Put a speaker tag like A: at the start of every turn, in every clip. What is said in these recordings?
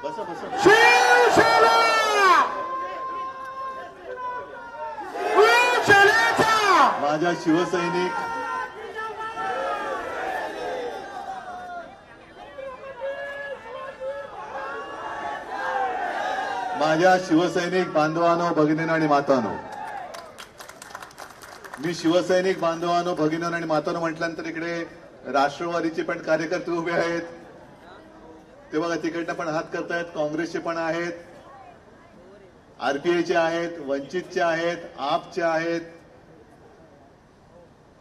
A: बसा बसा.
B: शिवसेना
A: माझ्या शिवसैनिक, माझ्या शिवसैनिक बांधवांनो, भगिनींनो आणि मातांनो, मी शिवसैनिक बांधवांनो, भगिनींनो आणि मातांनो म्हटल्यानंतर इकडे राष्ट्रवादीचे पण कार्यकर्ते उभे आहेत. ते बघा तिकडनं पण हात करतायत. काँग्रेसचे पण आहेत, आरपीआयचे आहेत, वंचितचे आहेत, आपचे आहेत.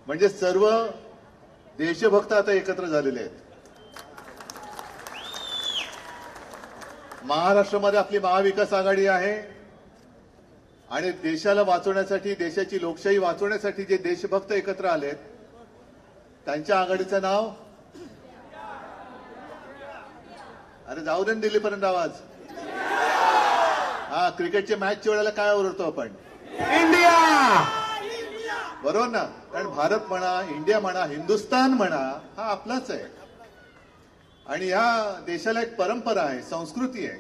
A: म्हणजे सर्व देशभक्त आता एकत्र झालेले आहेत. महाराष्ट्रामध्ये आपली महाविकास आघाडी आहे आणि देशाला वाचवण्यासाठी, देशाची लोकशाही वाचवण्यासाठी जे देशभक्त एकत्र आलेत त्यांच्या आघाडीचं नाव, अरे जाऊ दे दिल्लीपर्यंत आवाज. हा, क्रिकेटच्या मॅचच्या वेळेला काय ओरडतो आपण?
B: इंडिया.
A: बरोबर ना? कारण भारत म्हणा, इंडिया म्हणा, हिंदुस्थान म्हणा, हा आपलाच आहे. आणि या देशाला एक परंपरा आहे, संस्कृती आहे.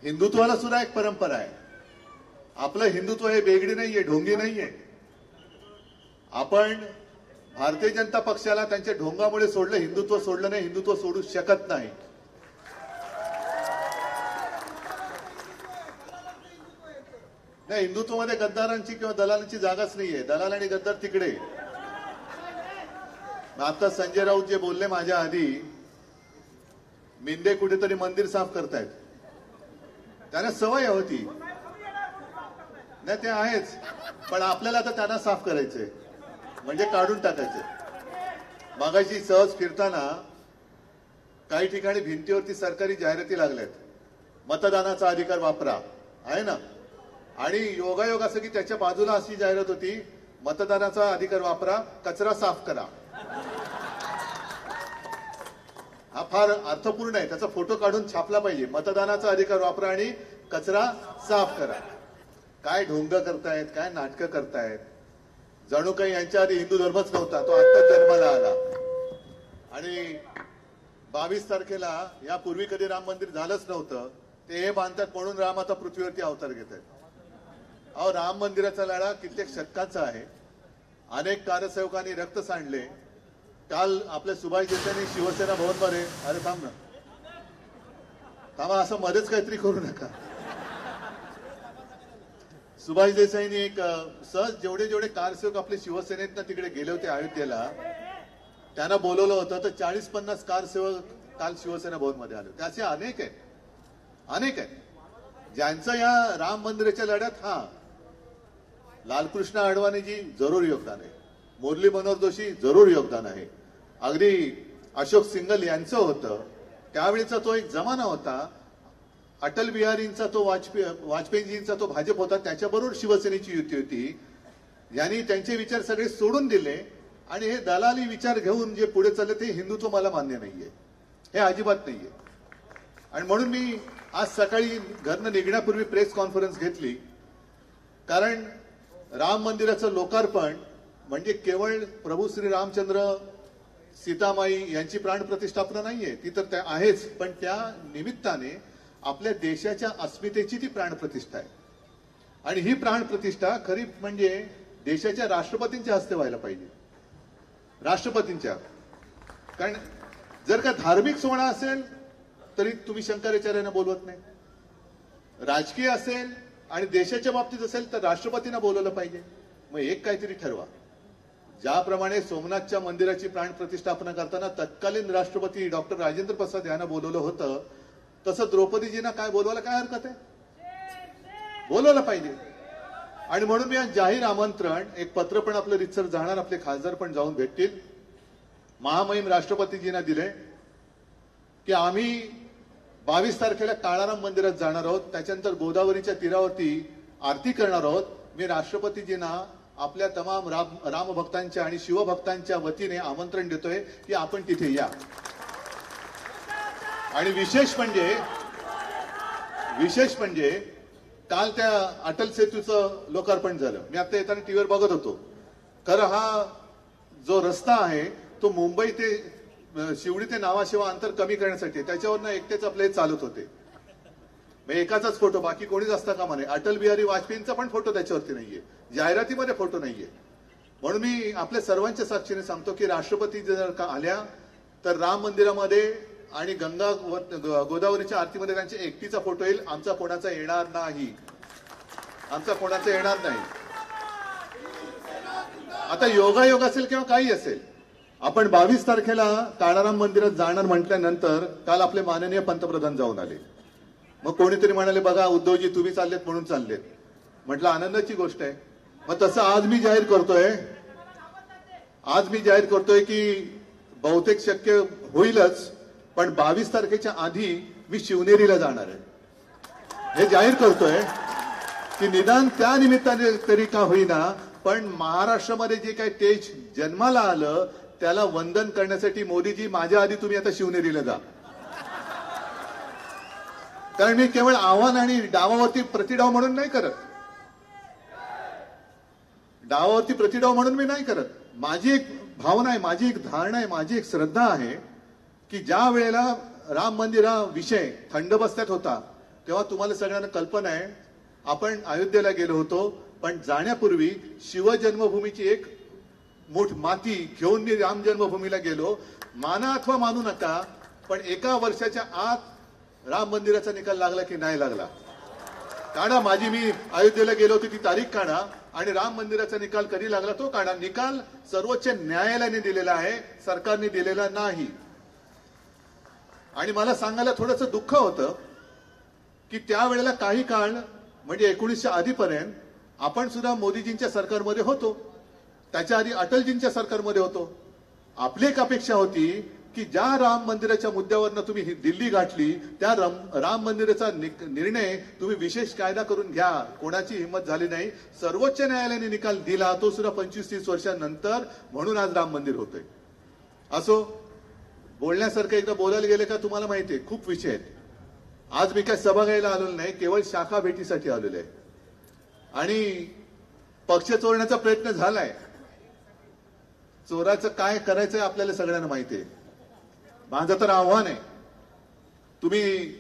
A: हिंदुत्वाला सुद्धा एक परंपरा आहे. आपलं हिंदुत्व हे बेगडी नाहीये, ढोंगी नाहीये. आपण भारतीय जनता पक्षाला त्यांच्या ढोंगामुळे सोडलं, हिंदुत्व सोडलं नाही, हिंदुत्व सोडू शकत नाही. नाही, हिंदुत्वामध्ये गद्दारांची किंवा दलालांची जागाच नाहीये. दलाल आणि गद्दार तिकडे. आता संजय राऊत जे बोलले माझ्या आधी, मिंदे कुठेतरी मंदिर साफ करतायत. त्यांना सवय होती. नाही ते आहेच, पण आपल्याला आता त्यांना साफ करायचंय, म्हणजे काढून टाकायचंय. मागाशी सहज फिरताना काही ठिकाणी भिंतीवरती सरकारी जाहिराती लागल्यात. मतदानाचा अधिकार वापरा, आहे ना? आणि योगायोग असं की त्याच्या बाजूला अशी जाहिरात होती, मतदानाचा अधिकार वापरा, कचरा साफ करा. हा फार अर्थपूर्ण आहे. त्याचा फोटो काढून छापला पाहिजे. मतदानाचा अधिकार वापरा आणि कचरा साफ करा. काय ढोंग करतायत, काय नाटकं करतायत. जणू काही यांच्या आधी हिंदू धर्मच नव्हता, तो आत्ता जन्माला आला. आणि 22 तारखेला यापूर्वी कधी राम मंदिर झालंच नव्हतं. ते हे बांधतात म्हणून राम आता पृथ्वीवरती अवतार घेत आहेत. अहो, राम मंदिराचा लढा कित्येक शतकांचा आहे. अनेक कारसेवकांनी रक्त सांडले. काल आपल्या सुभाष देसाईंनी शिवसेना भवनमध्ये, अरे थांब ना, थांबा, असं मध्येच काहीतरी करू नका. सुभाष देसाईंनी एक सहज जेवढे जेवढे कारसेवक आपले शिवसेनेतनं तिकडे गेले होते अयोध्येला, त्यांना बोलवलं होतं. तर 40-50 कारसेवक काल शिवसेना भवनमध्ये आले होते. असे अनेक आहेत, अनेक आहेत ज्यांचं या राम मंदिराच्या लढ्यात, हा, लालकृष्ण अडवाणीजी जरूर योगदान आहे, मुरली मनोहर जोशी जरूर योगदान आहे, अगदी अशोक सिंगल यांचं होतं. त्यावेळीचा तो एक जमाना होता. अटल बिहारींचा तो वाजपेयीजींचा तो भाजप होता, त्याच्याबरोबर शिवसेनेची युती होती. यांनी त्यांचे विचार सगळे सोडून दिले आणि हे दलाली विचार घेऊन जे पुढे चालले ते हिंदुत्व मला मान्य नाहीये, हे अजिबात नाहीये. आणि म्हणून मी आज सकाळी घरनं निघण्यापूर्वी प्रेस कॉन्फरन्स घेतली. कारण राम मंदिराचं लोकार्पण म्हणजे केवळ प्रभू श्री रामचंद्र सीतामाई यांची प्राणप्रतिष्ठापना नाहीये, ती तर त्या आहेच, पण त्या निमित्ताने आपल्या देशाच्या अस्मितेची ती प्राणप्रतिष्ठा आहे. आणि ही प्राणप्रतिष्ठा खरी म्हणजे देशाच्या राष्ट्रपतींच्या हस्ते व्हायला पाहिजे, राष्ट्रपतींच्या. कारण जर का धार्मिक सोहळा असेल तरी तुम्ही शंकराचार्यांना बोलवत नाही. राजकीय असेल आणि देशाच्या बाबतीत असेल तर राष्ट्रपतींना बोलवलं पाहिजे. मग एक काहीतरी ठरवा. ज्याप्रमाणे सोमनाथच्या मंदिराची प्राण प्रतिष्ठापना करताना तत्कालीन राष्ट्रपती डॉक्टर राजेंद्र प्रसाद यांना बोलवलं होतं, तसं द्रौपदीजींना काय बोलवायला काय हरकत आहे? बोलवलं पाहिजे. आणि म्हणून मी आज जाहीर आमंत्रण, एक पत्र पण आपलं रितसर जाणार, आपले खासदार पण जाऊन भेटतील, महामहिम राष्ट्रपतीजींना दिले की आम्ही 22 तारखेला काळाराम मंदिरात जाणार आहोत. त्याच्यानंतर गोदावरीच्या तीरावरती आरती करणार आहोत. मी राष्ट्रपतीजींना आपल्या तमाम रामभक्तांच्या आणि शिवभक्तांच्या वतीने आमंत्रण देतोय की आपण तिथे या. आणि विशेष म्हणजे काल त्या अटल सेतूचं लोकार्पण झालं. मी आता येताना टीव्हीवर बघत होतो. खरं हा जो रस्ता आहे तो मुंबई ते शिवडी ते नावाशिवा अंतर कमी करण्यासाठी, त्याच्यावरनं एकटेच आपले चालत होते. एकाचाच फोटो, बाकी कोणीच असता कामा नये. अटल बिहारी वाजपेयींचा पण फोटो त्याच्यावरती नाहीये, जाहिरातीमध्ये फोटो नाहीये. म्हणून मी आपल्या सर्वांच्या साक्षीने सांगतो की राष्ट्रपती जर का आल्या तर राम मंदिरामध्ये आणि गंगा गोदावरीच्या आरतीमध्ये त्यांच्या एकटीचा फोटो येईल, आमचा कोणाचा येणार नाही, आमचा कोणाचा येणार नाही. आता योगायोग असेल किंवा काही असेल, आपण 22 तारखेला काळाराम मंदिरात जाणार म्हटल्यानंतर काल आपले माननीय पंतप्रधान जाऊन आले. मग कोणीतरी म्हणाले बघा उद्धवजी तुम्ही चाललेत म्हणून चाललेत. म्हटलं आनंदाची गोष्ट आहे. मग तसं आज मी जाहीर करतोय की बहुतेक शक्य होईलच, पण 22 तारखेच्या आधी मी शिवनेरीला जाणार आहे. हे जाहीर करतोय की निदान त्या निमित्ताने तरी का होईना, पण महाराष्ट्रामध्ये जे काही तेज जन्माला आलं त्याला वंदन करण्यासाठी मोदीजी माझ्या आधी तुम्ही आता शिवनेरीला जा. कारण मी केवळ आव्हान आणि डावावरती प्रतिडाव म्हणून नाही करत, डावावरती प्रतिडाव म्हणून मी नाही करत. माझी एक भावना आहे, माझी एक धारणा आहे, माझी एक श्रद्धा आहे की ज्या वेळेला राम मंदिराविषय थंड बसत्यात होता तेव्हा तुम्हाला सगळ्यांना कल्पना आहे आपण अयोध्येला गेलो होतो, पण जाण्यापूर्वी शिवजन्मभूमीची एक मोठ माती घेऊन मी राम जन्मभूमीला गेलो. माना अथवा मानू नका, पण एका वर्षाच्या आत राम मंदिराचा निकाल लागला की नाही लागला काढा. मी अयोध्येला गेलो होतो ती तारीख काढा आणि राम मंदिराचा निकाल कधी लागला तो काढा. निकाल सर्वोच्च न्यायालयाने दिलेला आहे, सरकारने दिलेला नाही. आणि मला सांगायला थोडंसं दुःख होतं की त्यावेळेला काही काळ म्हणजे 1900 आधीपर्यंत आपण सुद्धा मोदीजींच्या सरकारमध्ये होतो, त्याच्या आधी अटलजींच्या सरकारमध्ये होतो. आपली एक अपेक्षा होती की ज्या राम मंदिराच्या मुद्द्यावरनं तुम्ही दिल्ली गाठली त्या राम मंदिराचा निर्णय तुम्ही विशेष कायदा करून घ्या. कोणाची हिंमत झाली नाही. सर्वोच्च न्यायालयाने निकाल दिला, तो सुद्धा 25-30 वर्षांनंतर, म्हणून आज राम मंदिर होतंय. असो, बोलण्यासारखं एकदा बोलायला गेले का तुम्हाला माहितीये खूप विषय आहेत. आज मी काय सभा घ्यायला आलेलो नाही, केवळ शाखा भेटीसाठी आलेलो आहे. आणि पक्ष चोरण्याचा प्रयत्न झालाय. चोराचं काय करायचंय आपल्याला सगळ्यांना माहितीये. माझं तर आव्हान आहे, तुम्ही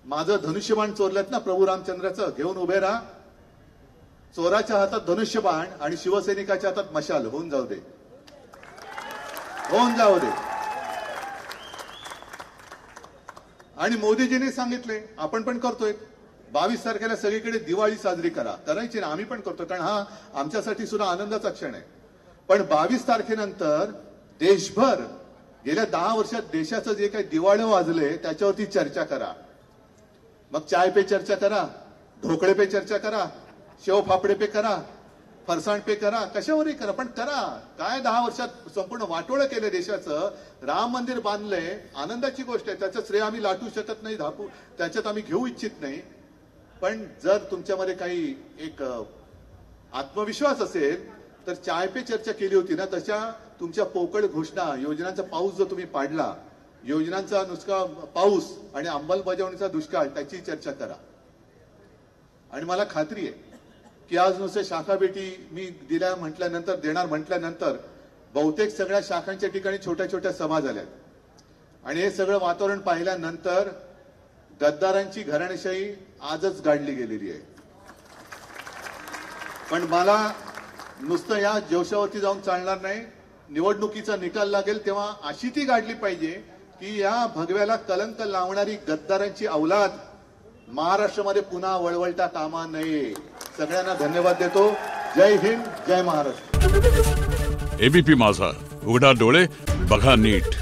A: माझं धनुष्यबाण चोरलेत ना प्रभू रामचंद्राचं, घेऊन उभे राहा. चोराच्या हातात धनुष्यबाण आणि शिवसैनिकाच्या हातात मशाल. होऊन जाऊ दे. आणि मोदीजींनी सांगितले, आपण पण करतोय, 22 तारखेला सगळीकडे दिवाळी साजरी करायची ना, आम्ही पण करतो, कारण हा आमच्यासाठी सुद्धा आनंदाचा क्षण आहे. पण 22 तारखेनंतर देशभर गेल्या 10 वर्षात देशाचं जे काही दिवाळं वाजले त्याच्यावरती चर्चा करा. मग चाय पे चर्चा करा, ढोकळे पे चर्चा करा, शेव फाफडे पे करा, फरसाण पे करा, कशावरही करा, पण करा. काय 10 वर्षात संपूर्ण वाटोळं केलं देशाचं. राम मंदिर बांधलंय, आनंदाची गोष्ट आहे, त्याचं श्रेय आम्ही लाटू शकत नाही, त्याच्यात आम्ही घेऊ इच्छित नाही. पण जर तुमच्यामध्ये काही एक आत्मविश्वास असेल तर चाय पे चर्चा केली होती ना, तशा तुमच्या पोकळ घोषणा, योजनांचा पाऊस जो तुम्ही पाडला, योजनांचा नुसका पाऊस आणि अंमलबजावणीचा दुष्काळ, त्याची चर्चा करा. आणि मला खात्री आहे की आज नुसते शाखा भेटी मी देणार म्हटल्यानंतर बहुतेक सगळ्या शाखांच्या ठिकाणी छोट्या छोट्या सभा झाल्यात. आणि हे सगळं वातावरण पाहिल्यानंतर गद्दारांची घराणेशाही आजच गाडली गेलेली आहे. पण मला नुसतं या जोशावरती जाऊन चालणार नाही. निवडणुकीचा निकाल लागेल तेव्हा अशी ती गाडली पाहिजे की या भगव्याला कलंक लावणारी गद्दारांची औलाद महाराष्ट्रामध्ये पुन्हा वळवळता कामा नये. सगळ्यांना धन्यवाद देतो. जय हिंद, जय महाराष्ट्र.
C: एबीपी माझा, उघडा डोळे बघा नीट.